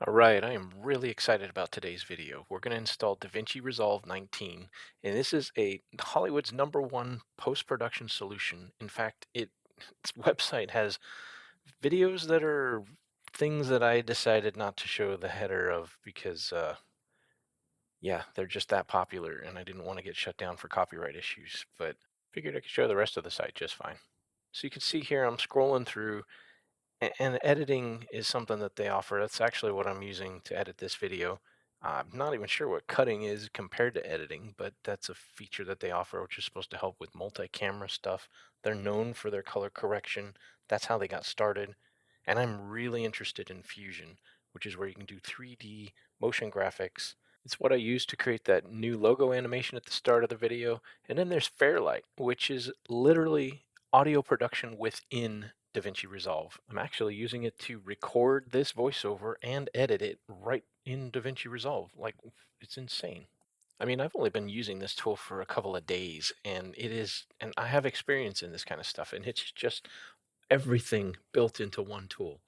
All right, I am really excited about today's video. We're going to install DaVinci Resolve 19, and this is Hollywood's #1 post-production solution. In fact, its website has videos that are things that I decided not to show the header of because, yeah, they're just that popular, and I didn't want to get shut down for copyright issues, but figured I could show the rest of the site just fine. So you can see here I'm scrolling through. And editing is something that they offer. That's actually what I'm using to edit this video. I'm not even sure what cutting is compared to editing, but that's a feature that they offer, which is supposed to help with multi-camera stuff. They're known for their color correction. That's how they got started. And I'm really interested in Fusion, which is where you can do 3D motion graphics. It's what I use to create that new logo animation at the start of the video. And then there's Fairlight, which is literally audio production within DaVinci Resolve. I'm actually using it to record this voiceover and edit it right in DaVinci Resolve. Like, it's insane. I mean, I've only been using this tool for a couple of days, and I have experience in this kind of stuff, and it's just everything built into one tool.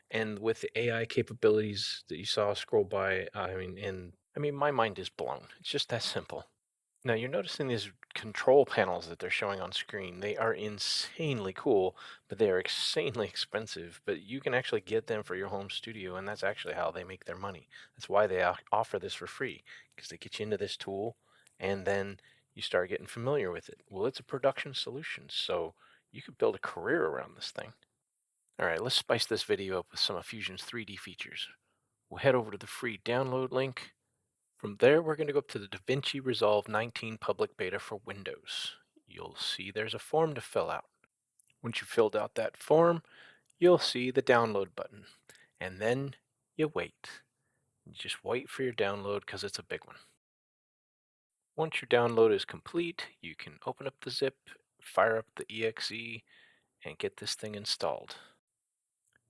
And with the AI capabilities that you saw scroll by, I mean, my mind is blown. It's just that simple. Now you're noticing these control panels that they're showing on screen. They are insanely cool, but they are insanely expensive. But you can actually get them for your home studio, and that's actually how they make their money. That's why they offer this for free, because they get you into this tool, and then you start getting familiar with it. Well, it's a production solution, so you could build a career around this thing. All right, let's spice this video up with some of Fusion's 3D features. We'll head over to the free download link. From there, we're going to go up to the DaVinci Resolve 19 public beta for Windows. You'll see there's a form to fill out. Once you've filled out that form, you'll see the download button. And then you wait. You just wait for your download because it's a big one. Once your download is complete, you can open up the zip, fire up the exe, and get this thing installed.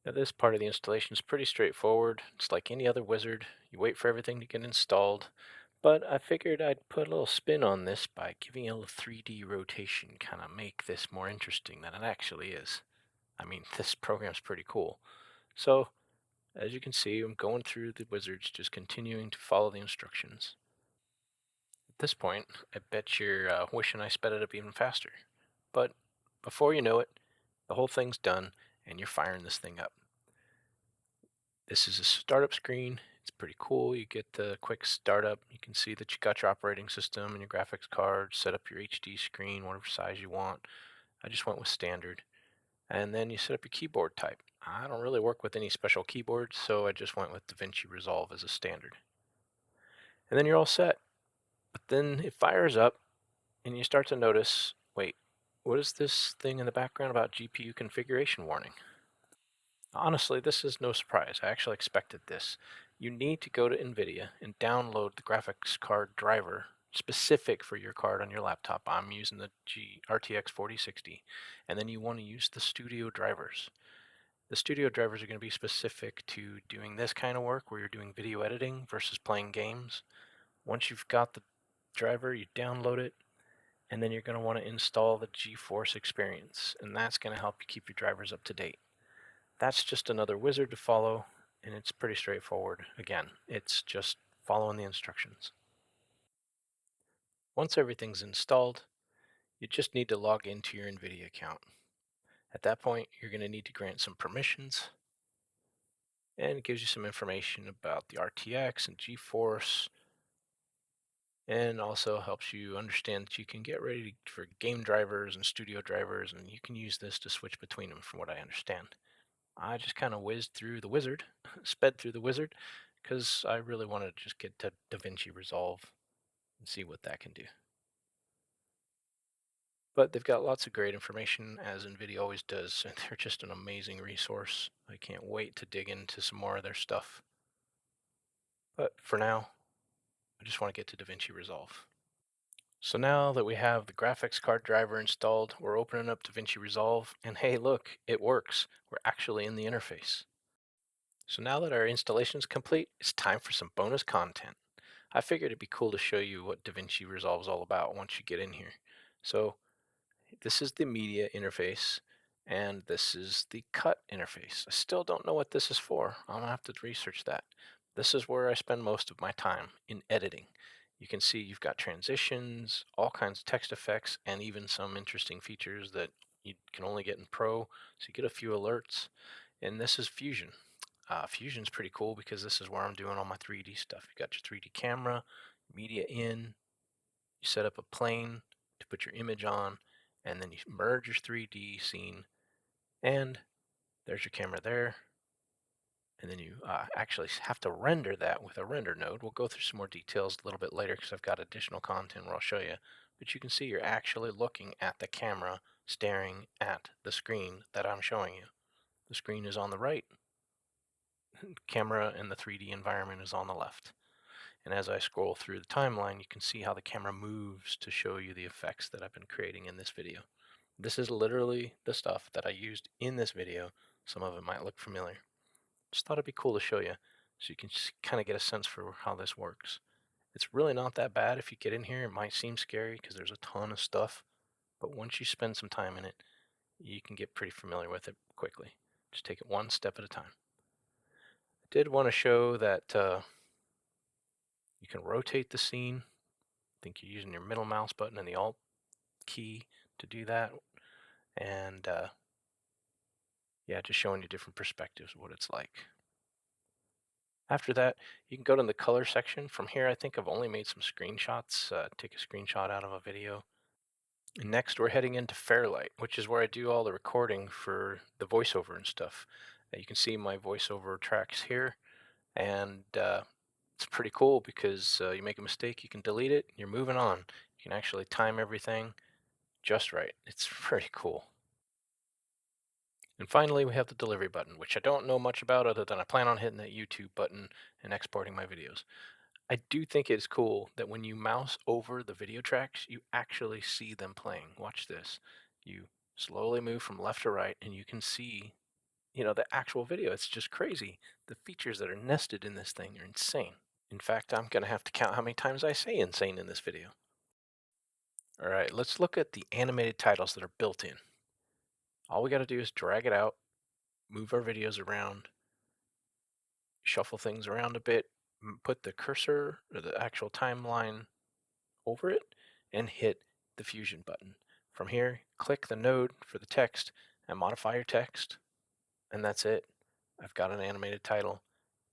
Now this part of the installation is pretty straightforward. It's like any other wizard. You wait for everything to get installed. But I figured I'd put a little spin on this by giving it a little 3D rotation, kind of make this more interesting than it actually is. I mean, this program's pretty cool. So, as you can see, I'm going through the wizards, just continuing to follow the instructions. At this point, I bet you're wishing I sped it up even faster. But before you know it, the whole thing's done, and you're firing this thing up. This is a startup screen. It's pretty cool. You get the quick startup. You can see that you got your operating system and your graphics card, set up your HD screen, whatever size you want. I just went with standard. And then you set up your keyboard type. I don't really work with any special keyboards, so I just went with DaVinci Resolve as a standard. And then you're all set. But then it fires up, and you start to notice, wait, what is this thing in the background about GPU configuration warning? Honestly, this is no surprise. I actually expected this. You need to go to NVIDIA and download the graphics card driver specific for your card on your laptop. I'm using the RTX 4060. And then you want to use the studio drivers. The studio drivers are going to be specific to doing this kind of work where you're doing video editing versus playing games. Once you've got the driver, you download it, and then you're going to want to install the GeForce experience. And that's going to help you keep your drivers up to date. That's just another wizard to follow, and it's pretty straightforward. Again, it's just following the instructions. Once everything's installed, you just need to log into your NVIDIA account. At that point, you're going to need to grant some permissions, and it gives you some information about the RTX and GeForce, and also helps you understand that you can get ready for game drivers and studio drivers, and you can use this to switch between them from what I understand. I just kind of whizzed through the wizard, sped through the wizard, because I really wanted to just get to DaVinci Resolve and see what that can do. But they've got lots of great information, as NVIDIA always does, and they're just an amazing resource. I can't wait to dig into some more of their stuff. But for now, I just want to get to DaVinci Resolve. So now that we have the graphics card driver installed, we're opening up DaVinci Resolve, and hey look, it works. We're actually in the interface. So now that our installation is complete, it's time for some bonus content. I figured it'd be cool to show you what DaVinci Resolve is all about once you get in here. So this is the media interface, And this is the cut interface. I still don't know what this is for. I'm gonna have to research that. This is where I spend most of my time in editing. You can see you've got transitions, all kinds of text effects, and even some interesting features that you can only get in Pro. So you get a few alerts. And this is Fusion. Fusion's pretty cool because this is where I'm doing all my 3D stuff. You got your 3D camera, media in, you set up a plane to put your image on, and then you merge your 3D scene, and there's your camera there. And then you actually have to render that with a render node. We'll go through some more details a little bit later because I've got additional content where I'll show you. But you can see you're actually looking at the camera staring at the screen that I'm showing you. The screen is on the right, camera and the 3D environment is on the left. And as I scroll through the timeline, you can see how the camera moves to show you the effects that I've been creating in this video. This is literally the stuff that I used in this video. Some of it might look familiar. Just thought it'd be cool to show you so you can kind of get a sense for how this works. It's really not that bad if you get in here. It might seem scary because there's a ton of stuff, but once you spend some time in it, you can get pretty familiar with it quickly. Just take it one step at a time. I did want to show that you can rotate the scene. I think you're using your middle mouse button and the Alt key to do that. And yeah, just showing you different perspectives of what it's like. After that, you can go to the color section. From here, I think I've only made some screenshots, take a screenshot out of a video. And next, we're heading into Fairlight, which is where I do all the recording for the voiceover and stuff. You can see my voiceover tracks here, and it's pretty cool because you make a mistake, you can delete it, you're moving on. You can actually time everything just right. It's pretty cool. And finally, we have the delivery button, which I don't know much about other than I plan on hitting that YouTube button and exporting my videos. I do think it's cool that when you mouse over the video tracks, you actually see them playing. Watch this. You slowly move from left to right and you can see, the actual video. It's just crazy. The features that are nested in this thing are insane. In fact, I'm going to have to count how many times I say insane in this video. All right, let's look at the animated titles that are built in. All we got to do is drag it out, move our videos around, shuffle things around a bit, put the cursor or the actual timeline over it, and hit the Fusion button. From here, click the node for the text and modify your text, and that's it. I've got an animated title.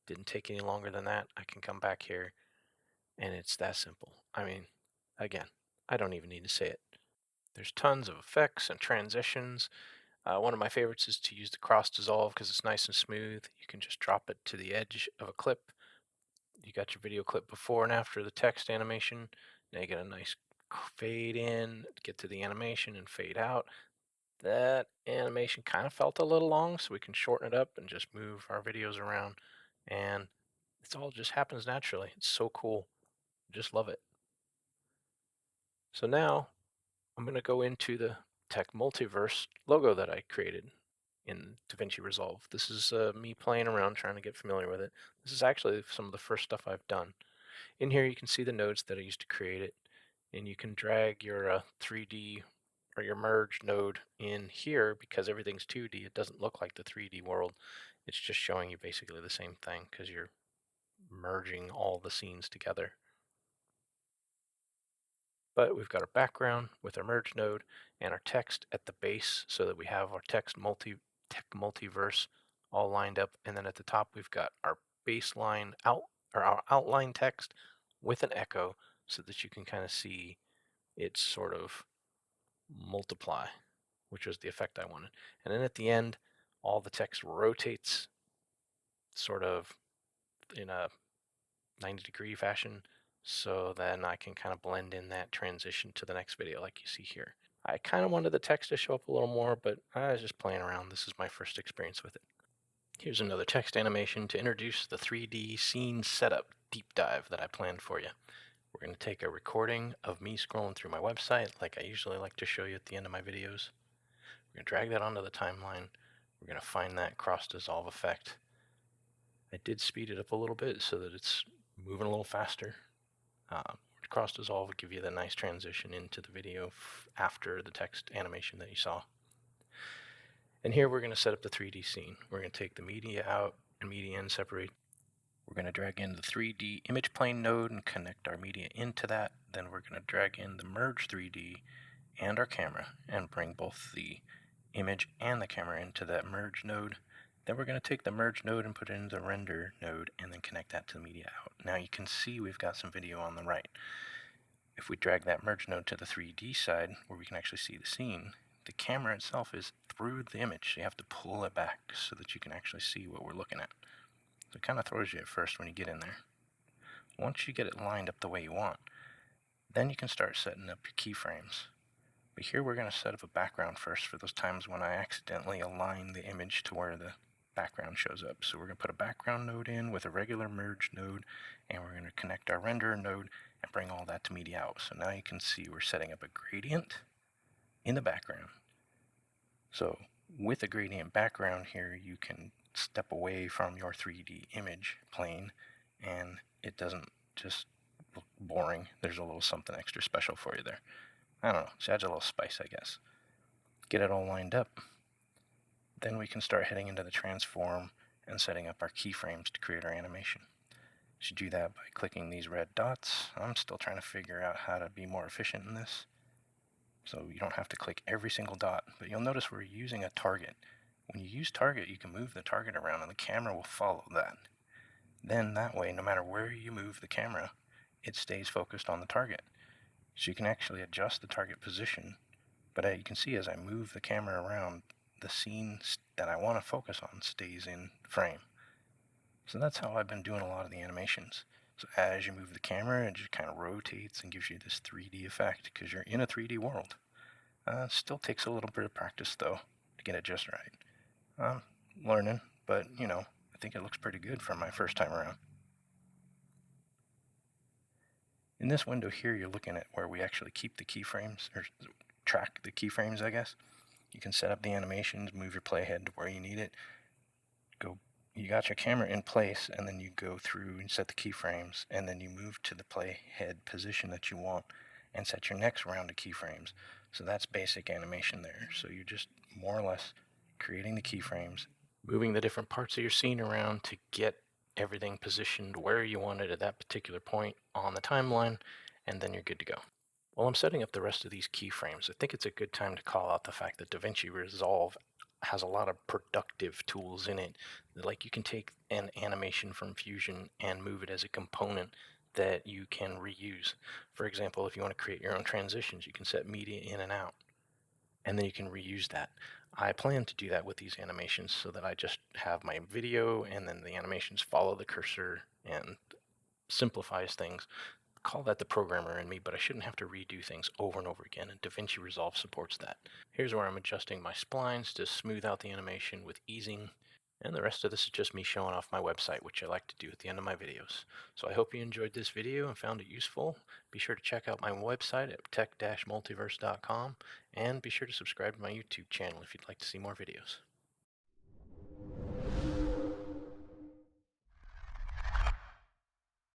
Didn't take any longer than that. I can come back here, and it's that simple. I mean, again, I don't even need to say it. There's tons of effects and transitions. One of my favorites is to use the cross dissolve because it's nice and smooth. You can just drop it to the edge of a clip. You got your video clip before and after the text animation. Now you get a nice fade in, get to the animation and fade out. That animation kind of felt a little long, so we can shorten it up and just move our videos around. And it all just happens naturally. It's so cool. Just love it. So now I'm going to go into the Tech-Multiverse logo that I created in DaVinci Resolve. This is me playing around trying to get familiar with it. This is actually some of the first stuff I've done. In here you can see the nodes that I used to create it, and you can drag your 3D or your merge node in here because everything's 2D. It doesn't look like the 3D world. It's just showing you basically the same thing because you're merging all the scenes together. But we've got our background with our merge node and our text at the base so that we have our Tech-Multiverse all lined up. And then at the top, we've got our baseline or our outline text with an echo so that you can kind of see it sort of multiply, which was the effect I wanted. And then at the end, all the text rotates sort of in a 90-degree fashion. So then I can kind of blend in that transition to the next video like you see here. I kind of wanted the text to show up a little more, but I was just playing around. This is my first experience with it. Here's another text animation to introduce the 3D scene setup deep dive that I planned for you. We're going to take a recording of me scrolling through my website like I usually like to show you at the end of my videos. We're going to drag that onto the timeline. We're going to find that cross dissolve effect. I did speed it up a little bit so that it's moving a little faster. Cross dissolve will give you the nice transition into the video after the text animation that you saw. And here we're going to set up the 3D scene. We're going to take the media out and media in separate. We're going to drag in the 3D image plane node and connect our media into that. Then we're going to drag in the merge 3D and our camera and bring both the image and the camera into that merge node. Then we're going to take the merge node and put it into the render node and then connect that to the media out. Now you can see we've got some video on the right. If we drag that merge node to the 3D side where we can actually see the scene, the camera itself is through the image. So you have to pull it back so that you can actually see what we're looking at. So it kind of throws you at first when you get in there. Once you get it lined up the way you want, then you can start setting up your keyframes. But here we're going to set up a background first for those times when I accidentally align the image to where the background shows up. So we're going to put a background node in with a regular merge node, and we're going to connect our render node and bring all that to media out. So now you can see we're setting up a gradient in the background. So with a gradient background here, you can step away from your 3D image plane and it doesn't just look boring. There's a little something extra special for you there. I don't know, it adds a little spice, I guess. Get it all lined up. Then we can start heading into the transform and setting up our keyframes to create our animation. You should do that by clicking these red dots. I'm still trying to figure out how to be more efficient in this. So you don't have to click every single dot, but you'll notice we're using a target. When you use target, you can move the target around and the camera will follow that. Then that way, no matter where you move the camera, it stays focused on the target. So you can actually adjust the target position, but you can see as I move the camera around, the scene that I want to focus on stays in frame. So that's how I've been doing a lot of the animations. So as you move the camera, it just kind of rotates and gives you this 3D effect because you're in a 3D world. Still takes a little bit of practice though to get it just right. I'm learning, but I think it looks pretty good for my first time around. In this window here, you're looking at where we actually keep the keyframes, or track the keyframes, I guess. You can set up the animations, move your playhead to where you need it. You got your camera in place, and then you go through and set the keyframes, and then you move to the playhead position that you want and set your next round of keyframes. So that's basic animation there. So you're just more or less creating the keyframes, moving the different parts of your scene around to get everything positioned where you want it at that particular point on the timeline, and then you're good to go. While I'm setting up the rest of these keyframes, I think it's a good time to call out the fact that DaVinci Resolve has a lot of productive tools in it. Like you can take an animation from Fusion and move it as a component that you can reuse. For example, if you want to create your own transitions, you can set media in and out, and then you can reuse that. I plan to do that with these animations so that I just have my video and then the animations follow the cursor and simplifies things. Call that the programmer in me, but I shouldn't have to redo things over and over again, and DaVinci Resolve supports that. Here's where I'm adjusting my splines to smooth out the animation with easing, and the rest of this is just me showing off my website, which I like to do at the end of my videos. So I hope you enjoyed this video and found it useful. Be sure to check out my website at tech-multiverse.com, and be sure to subscribe to my YouTube channel if you'd like to see more videos.